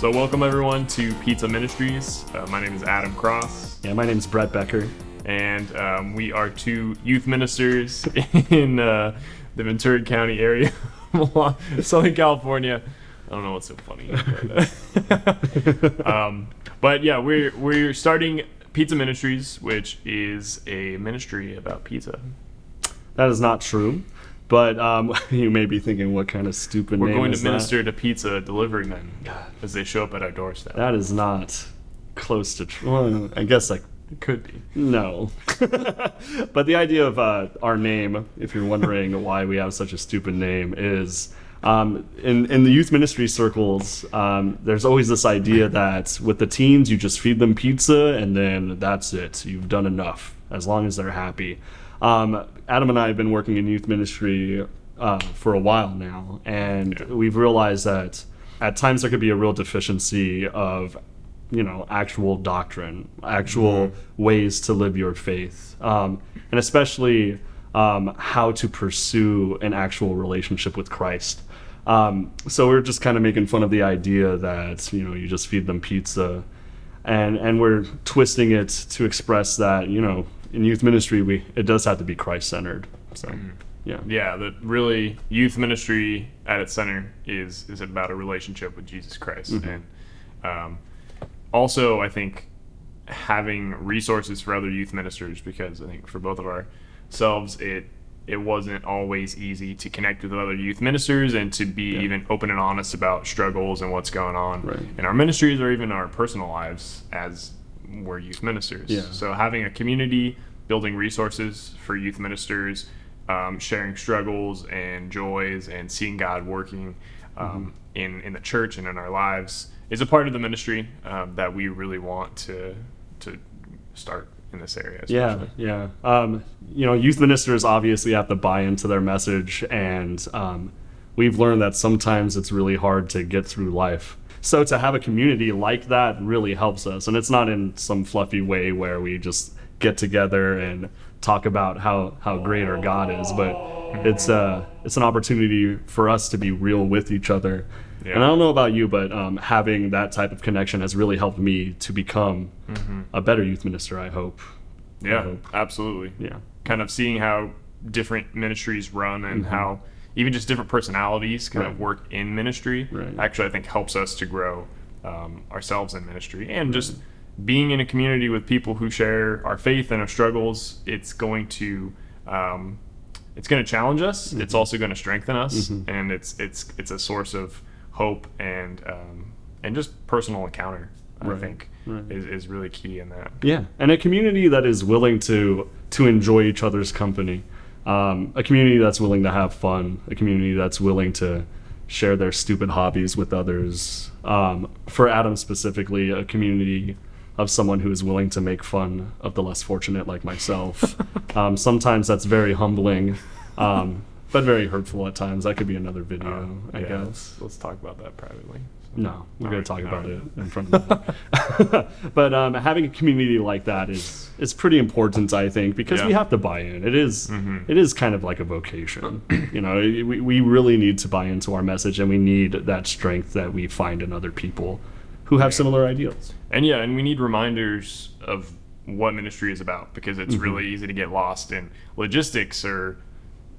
So welcome everyone to Pizza Ministries. My name is Adam Cross. Yeah, my name's Brett Becker. And we are two youth ministers in the Ventura County area, Southern California. I don't know what's so funny. But yeah, we're starting Pizza Ministries, which is a ministry about pizza. That is not true. But you may be thinking, what kind of stupid We're name going is to minister to pizza delivery men as they show up at our doorstep. That is not close to true. Well, I guess it could be. No. But the idea of our name, if you're wondering why we have such a stupid name, is in the youth ministry circles, there's always this idea that with the teens, you just feed them pizza and then that's it. You've done enough, as long as they're happy. Adam and I have been working in youth ministry for a while now, and we've realized that at times there could be a real deficiency of, actual doctrine, actual ways to live your faith, and especially how to pursue an actual relationship with Christ. So we're just kind of making fun of the idea that, you just feed them pizza, and we're twisting it to express that, in youth ministry, it does have to be Christ-centered. So, yeah, that really youth ministry at its center is about a relationship with Jesus Christ, and also I think having resources for other youth ministers, because I think for both of ourselves, it wasn't always easy to connect with other youth ministers and to be even open and honest about struggles and what's going on in our ministries or even our personal lives as we're youth ministers. So having a community, building resources for youth ministers, sharing struggles and joys and seeing God working in the church and in our lives is a part of the ministry that we really want to start in this area. Youth ministers obviously have to buy into their message, and we've learned that sometimes it's really hard to get through life. So to have a community like that really helps us, and it's not in some fluffy way where we just get together and talk about how great our God is, but it's an opportunity for us to be real with each other. And I don't know about you, but having that type of connection has really helped me to become a better youth minister, I hope. Absolutely. Kind of seeing how different ministries run and how even just different personalities kind of work in ministry actually I think helps us to grow ourselves in ministry, and just being in a community with people who share our faith and our struggles. It's going to challenge us. It's also going to strengthen us, and it's a source of hope and just personal encounter. I think is really key in that. And a community that is willing to enjoy each other's company. A community that's willing to have fun, a community that's willing to share their stupid hobbies with others. For Adam specifically, a community of someone who is willing to make fun of the less fortunate like myself. Sometimes that's very humbling, but very hurtful at times. That could be another video, I guess. Let's talk about that privately. No, we're going to talk about it in front of them. But having a community like that is pretty important, I think, because we have to buy in. It is kind of like a vocation. We really need to buy into our message, and we need that strength that we find in other people who have similar ideals. And we need reminders of what ministry is about, because it's really easy to get lost in logistics or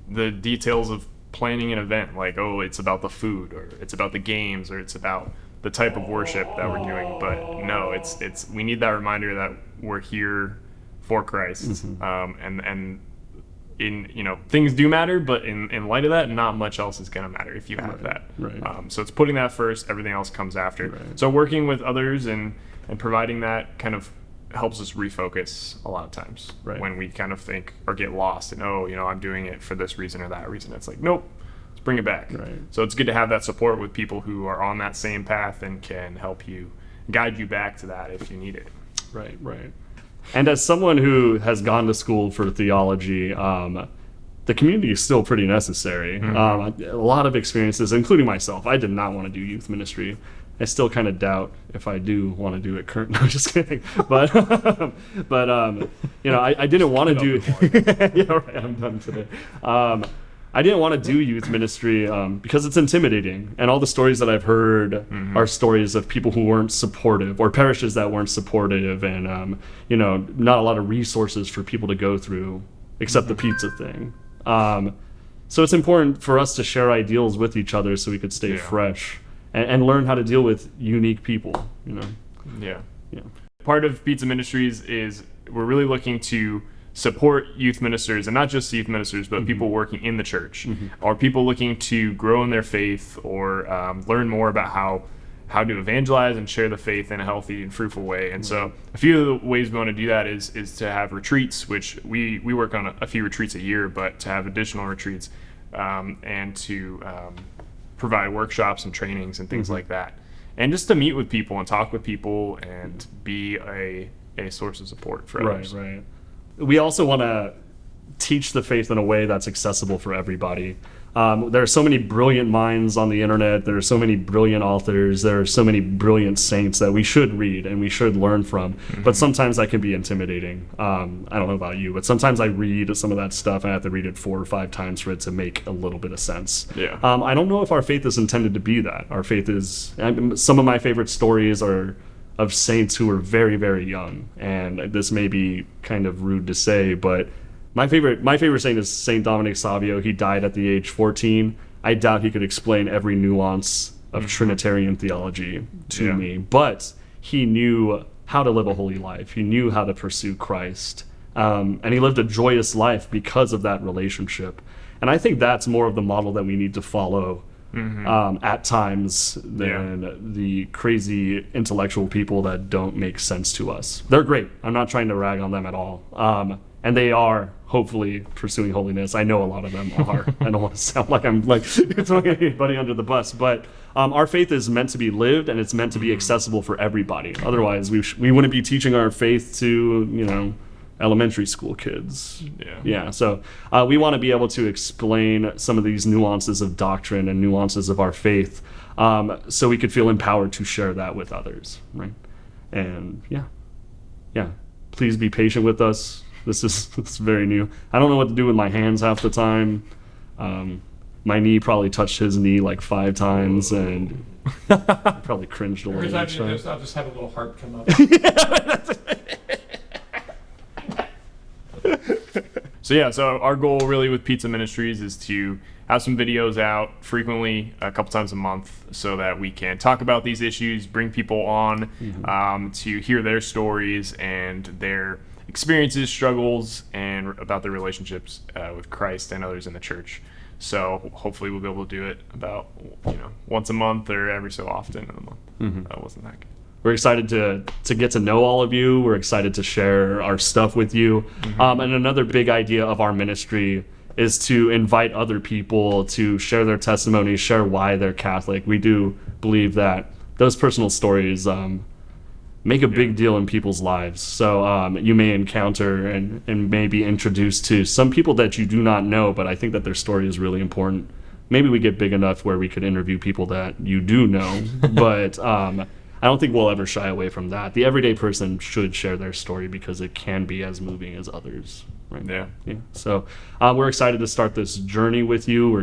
the details of planning an event, like, it's about the food, or it's about the games, or it's about the type of worship that we're doing. But no, it's we need that reminder that we're here for Christ, and in things do matter, but in light of that, not much else is going to matter if you have that. So it's putting that first, everything else comes after. So working with others and providing that kind of helps us refocus a lot of times when we kind of think or get lost and I'm doing it for this reason or that reason. It's like, nope, let's bring it back. So it's good to have that support with people who are on that same path and can help you, guide you back to that if you need it. And as someone who has gone to school for theology, the community is still pretty necessary. A lot of experiences, including myself. I did not want to do youth ministry. I still kind of doubt if I do want to do it currently. No, just kidding. But I didn't want to do. I'm done today. I didn't want to do youth ministry because it's intimidating, and all the stories that I've heard are stories of people who weren't supportive, or parishes that weren't supportive, and not a lot of resources for people to go through, except the pizza thing. So it's important for us to share ideals with each other so we could stay fresh and learn how to deal with unique people. Yeah. Part of Pizza Ministries is we're really looking to support youth ministers, and not just youth ministers, but people working in the church, or people looking to grow in their faith, or learn more about how to evangelize and share the faith in a healthy and fruitful way. And so a few of the ways we want to do that is to have retreats, which we work on a few retreats a year, but to have additional retreats, and to provide workshops and trainings and things like that, and just to meet with people and talk with people and be a source of support for others. Right. We also want to teach the faith in a way that's accessible for everybody. There are so many brilliant minds on the internet. There are so many brilliant authors. There are so many brilliant saints that we should read and we should learn from. But sometimes that can be intimidating. I don't know about you, but sometimes I read some of that stuff and I have to read it 4 or 5 times for it to make a little bit of sense. I don't know if our faith is intended to be that. Our faith is... some of my favorite stories are of saints who are very, very young. And this may be kind of rude to say, but my favorite saint is Saint Dominic Savio. He died at the age 14. I doubt he could explain every nuance of Trinitarian theology to me, but he knew how to live a holy life. He knew how to pursue Christ. And he lived a joyous life because of that relationship. And I think that's more of the model that we need to follow at times than the crazy intellectual people that don't make sense to us. They're great. I'm not trying to rag on them at all. And they are hopefully pursuing holiness. I know a lot of them are. I don't want to sound like I'm throwing anybody under the bus, but our faith is meant to be lived, and it's meant to be accessible for everybody. Otherwise, we wouldn't be teaching our faith to elementary school kids. So we want to be able to explain some of these nuances of doctrine and nuances of our faith, so we could feel empowered to share that with others, right? And please be patient with us. This is very new. I don't know what to do with my hands half the time. My knee probably touched his knee like 5 times, and I probably cringed a little bit. I'll just have a little heart come up. So our goal really with Pizza Ministries is to have some videos out frequently, a couple times a month, so that we can talk about these issues, bring people on to hear their stories and their experiences, struggles, and about their relationships with Christ and others in the church. So hopefully we'll be able to do it about once a month or every so often in a month. That wasn't that good. We're excited to get to know all of you. We're excited to share our stuff with you. And another big idea of our ministry is to invite other people to share their testimonies, share why they're Catholic. We do believe that those personal stories make a big deal in people's lives. So you may encounter and may be introduced to some people that you do not know, but I think that their story is really important. Maybe we get big enough where we could interview people that you do know, but I don't think we'll ever shy away from that. The everyday person should share their story because it can be as moving as others. Right? Yeah. So we're excited to start this journey with you. We're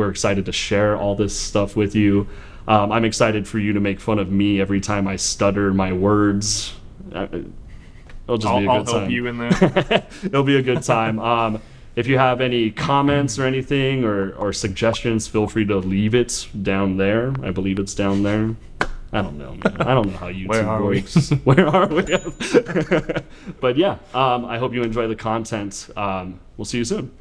excited to share all this stuff with you. I'm excited for you to make fun of me every time I stutter my words. It'll just be a good time. I'll help you in there. It'll be a good time. If you have any comments or anything or suggestions, feel free to leave it down there. I believe it's down there. I don't know, man. I don't know how YouTube works. Where are we? But I hope you enjoy the content. We'll see you soon.